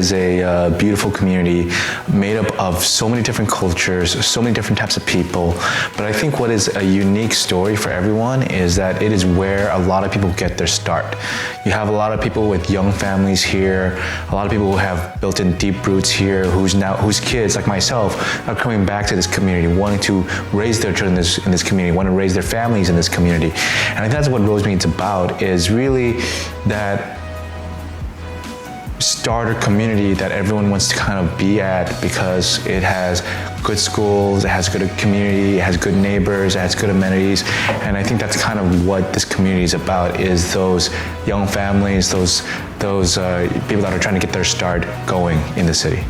is a beautiful community made up of so many different cultures, so many different types of people. But I think what is a unique story for everyone is that it is where a lot of people get their start. You have a lot of people with young families here, a lot of people who have built in deep roots here, whose kids, like myself, are coming back to this community, wanting to raise their children in this community, want to raise their families in this community. And I think that's what Rosemead's about, is really that starter community that everyone wants to kind of be at, because it has good schools, it has good community, it has good neighbors, it has good amenities. And I think that's kind of what this community is about, is those young families, those people that are trying to get their start going in the city.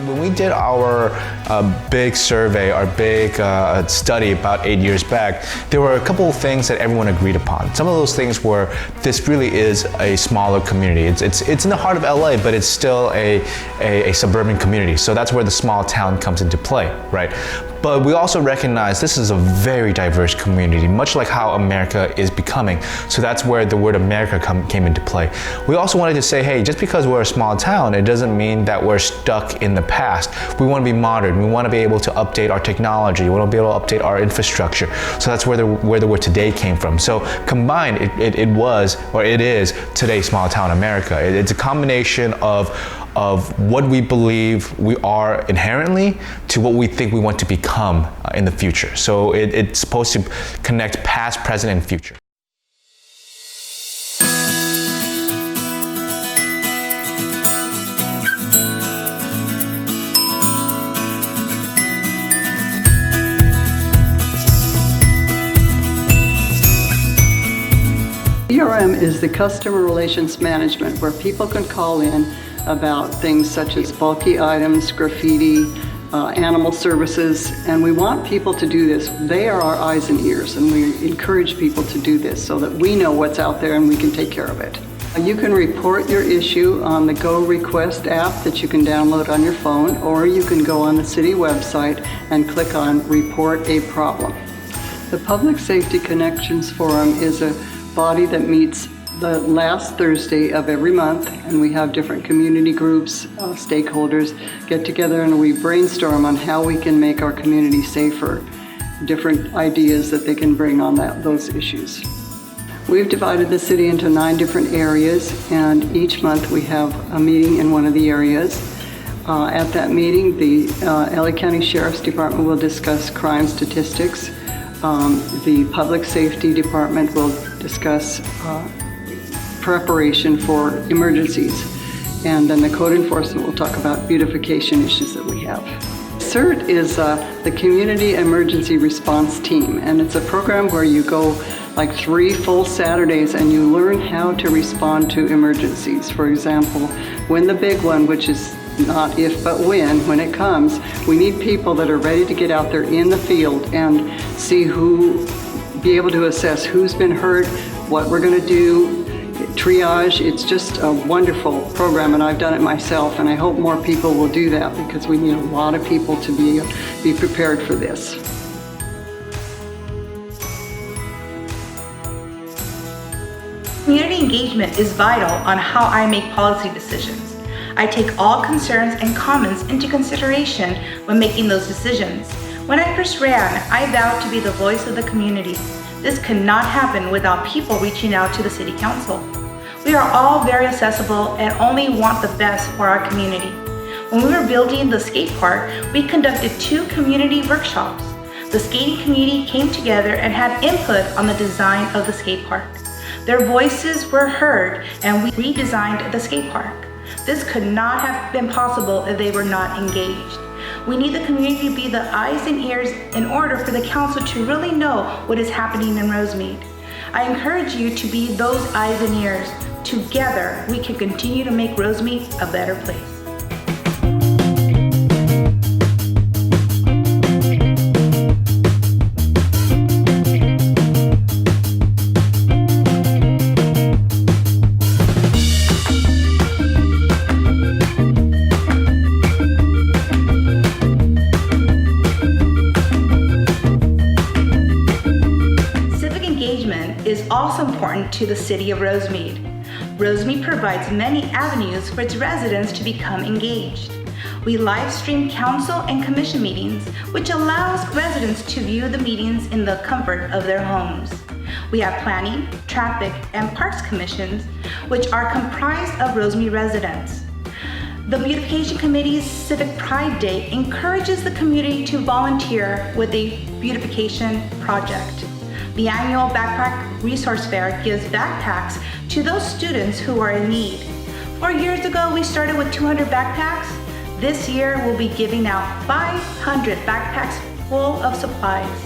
When we did our big survey, our big study about 8 years back, there were a couple of things that everyone agreed upon. Some of those things were, this really is a smaller community. It's in the heart of LA, but it's still a suburban community. So that's where the small town comes into play, right? But we also recognize this is a very diverse community, much like how America is becoming. So that's where the word America came into play. We also wanted to say, hey, just because we're a small town, it doesn't mean that we're stuck in the past. We want to be modern. We want to be able to update our technology. We want to be able to update our infrastructure. So that's where the word today came from. So combined, it is today small town America. It's a combination of what we believe we are inherently to what we think we want to become in the future. So it's supposed to connect past, present, and future. CRM is the customer relations management, where people can call in about things such as bulky items, graffiti, animal services, and we want people to do this. They are our eyes and ears, and we encourage people to do this so that we know what's out there and we can take care of it. You can report your issue on the Go Request app that you can download on your phone, or you can go on the city website and click on Report a Problem. The Public Safety Connections Forum is a body that meets the last Thursday of every month, and we have different community groups, stakeholders get together, and we brainstorm on how we can make our community safer, different ideas that they can bring on those issues. We've divided the city into 9 different areas, and each month we have a meeting in one of the areas. At that meeting, the LA County Sheriff's Department will discuss crime statistics. The Public Safety Department will discuss preparation for emergencies. And then the Code Enforcement will talk about beautification issues that we have. CERT is the Community Emergency Response Team, and it's a program where you go like 3 full Saturdays and you learn how to respond to emergencies. For example, when the big one, which is not if but when it comes, we need people that are ready to get out there in the field and be able to assess who's been hurt, what we're going to do, triage. It's just a wonderful program, and I've done it myself, and I hope more people will do that, because we need a lot of people to be prepared for this. Community engagement is vital on how I make policy decisions. I take all concerns and comments into consideration when making those decisions. When I first ran, I vowed to be the voice of the community. This could not happen without people reaching out to the City Council. We are all very accessible and only want the best for our community. When we were building the skate park, we conducted 2 community workshops. The skating community came together and had input on the design of the skate park. Their voices were heard, and we redesigned the skate park. This could not have been possible if they were not engaged. We need the community to be the eyes and ears in order for the council to really know what is happening in Rosemead. I encourage you to be those eyes and ears. Together, we can continue to make Rosemead a better place. is also important to the city of Rosemead. Rosemead provides many avenues for its residents to become engaged. We live stream council and commission meetings, which allows residents to view the meetings in the comfort of their homes. We have planning, traffic, and parks commissions, which are comprised of Rosemead residents. The Beautification Committee's Civic Pride Day encourages the community to volunteer with a beautification project. The annual Backpack Resource Fair gives backpacks to those students who are in need. 4 years ago, we started with 200 backpacks. This year, we'll be giving out 500 backpacks full of supplies.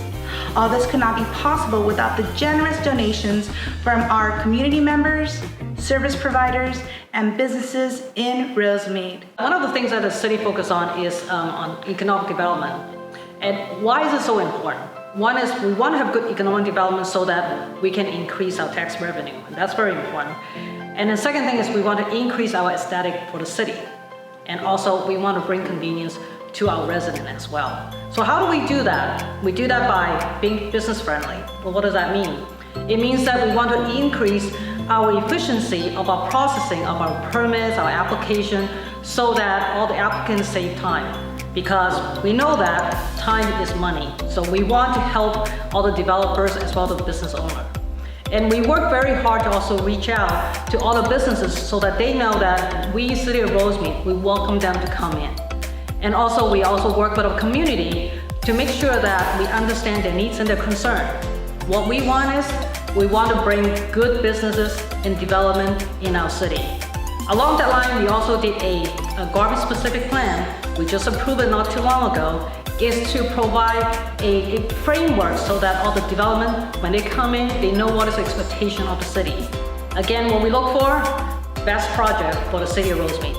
All this could not be possible without the generous donations from our community members, service providers, and businesses in Rosemead. One of the things that the city focuses on is on economic development. And why is it so important? One is we want to have good economic development so that we can increase our tax revenue, and that's very important. And the second thing is we want to increase our aesthetic for the city. And also we want to bring convenience to our residents as well. So how do we do that? We do that by being business friendly. Well, what does that mean? It means that we want to increase our efficiency of our processing of our permits, our application, so that all the applicants save time. Because we know that time is money. So we want to help all the developers as well as the business owner. And we work very hard to also reach out to all the businesses so that they know that we, City of Rosemead, we welcome them to come in. And also, we also work with our community to make sure that we understand their needs and their concern. What we want is, we want to bring good businesses and development in our city. Along that line, we also did a Garvey specific plan, we just approved it not too long ago, is to provide a framework so that all the development, when they come in, they know what is the expectation of the city. Again, what we look for, best project for the city of Rosemead.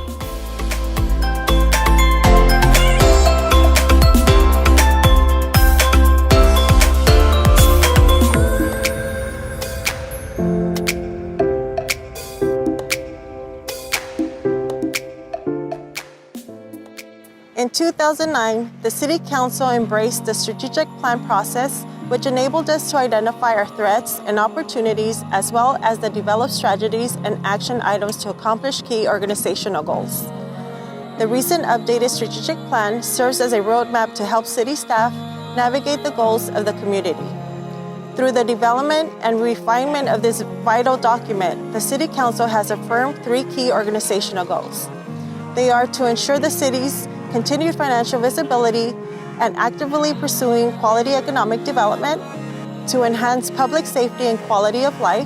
In 2009, the City Council embraced the strategic plan process, which enabled us to identify our threats and opportunities, as well as to develop strategies and action items to accomplish key organizational goals. The recent updated strategic plan serves as a roadmap to help city staff navigate the goals of the community. Through the development and refinement of this vital document, the City Council has affirmed 3 key organizational goals. They are to ensure the city's continued financial visibility and actively pursuing quality economic development, to enhance public safety and quality of life,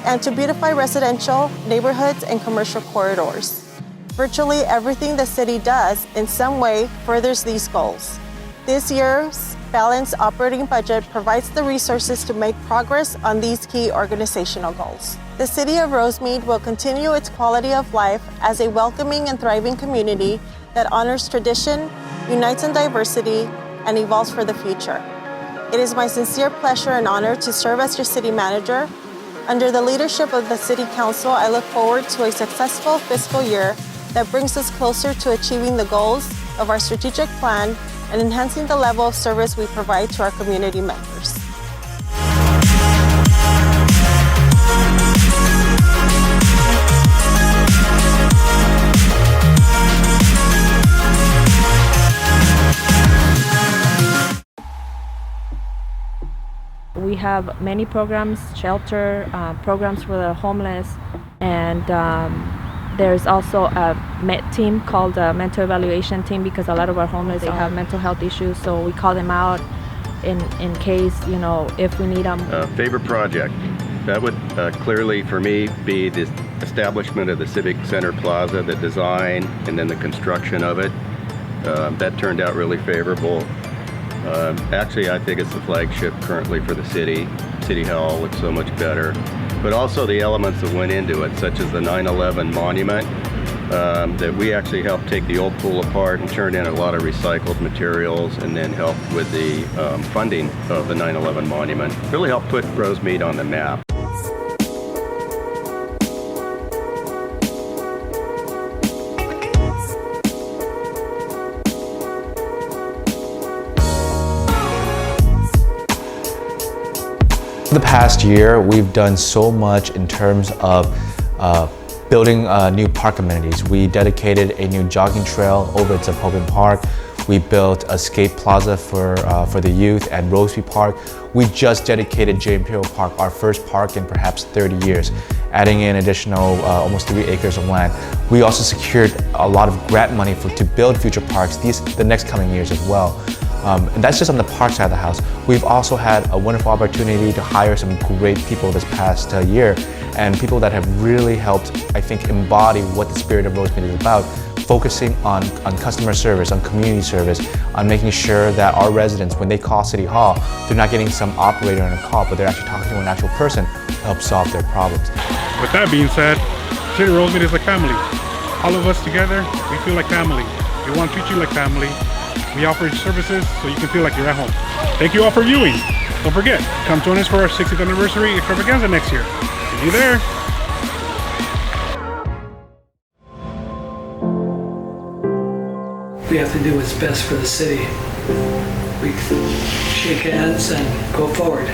and to beautify residential, neighborhoods, and commercial corridors. Virtually everything the city does in some way furthers these goals. This year's balanced operating budget provides the resources to make progress on these key organizational goals. The City of Rosemead will continue its quality of life as a welcoming and thriving community that honors tradition, unites in diversity, and evolves for the future. It is my sincere pleasure and honor to serve as your city manager. Under the leadership of the City Council, I look forward to a successful fiscal year that brings us closer to achieving the goals of our strategic plan and enhancing the level of service we provide to our community members. We have many programs, shelter, programs for the homeless, and there's also a MET team called a mental evaluation team, because a lot of our homeless, they have mental health issues, so we call them out in case, if we need them. Favorite project? That would clearly, for me, be the establishment of the Civic Center Plaza, the design, and then the construction of it. That turned out really favorable. Actually, I think it's the flagship currently for the city. City Hall looks so much better. But also the elements that went into it, such as the 9/11 monument, that we actually helped take the old pool apart and turn in a lot of recycled materials, and then helped with the funding of the 9/11 monument. Really helped put Rosemead on the map. The past year, we've done so much in terms of building new park amenities. We dedicated a new jogging trail over at Zapopan Park. We built a skate plaza for the youth at Rosemead Park. We just dedicated J Imperial Park, our first park in perhaps 30 years, adding in additional almost 3 acres of land. We also secured a lot of grant money to build future parks the next coming years as well. And that's just on the park side of the house. We've also had a wonderful opportunity to hire some great people this past year, and people that have really helped, I think, embody what the spirit of Rosemead is about, focusing on customer service, on community service, on making sure that our residents, when they call City Hall, they're not getting some operator on a call, but they're actually talking to an actual person to help solve their problems. With that being said, City of Rosemead is like family. All of us together, we feel like family. We want to treat you like family. We offer services so you can feel like you're at home. Thank you all for viewing. Don't forget, come join us for our 60th anniversary extravaganza next year. See you there. We have to do what's best for the city. We shake hands and go forward.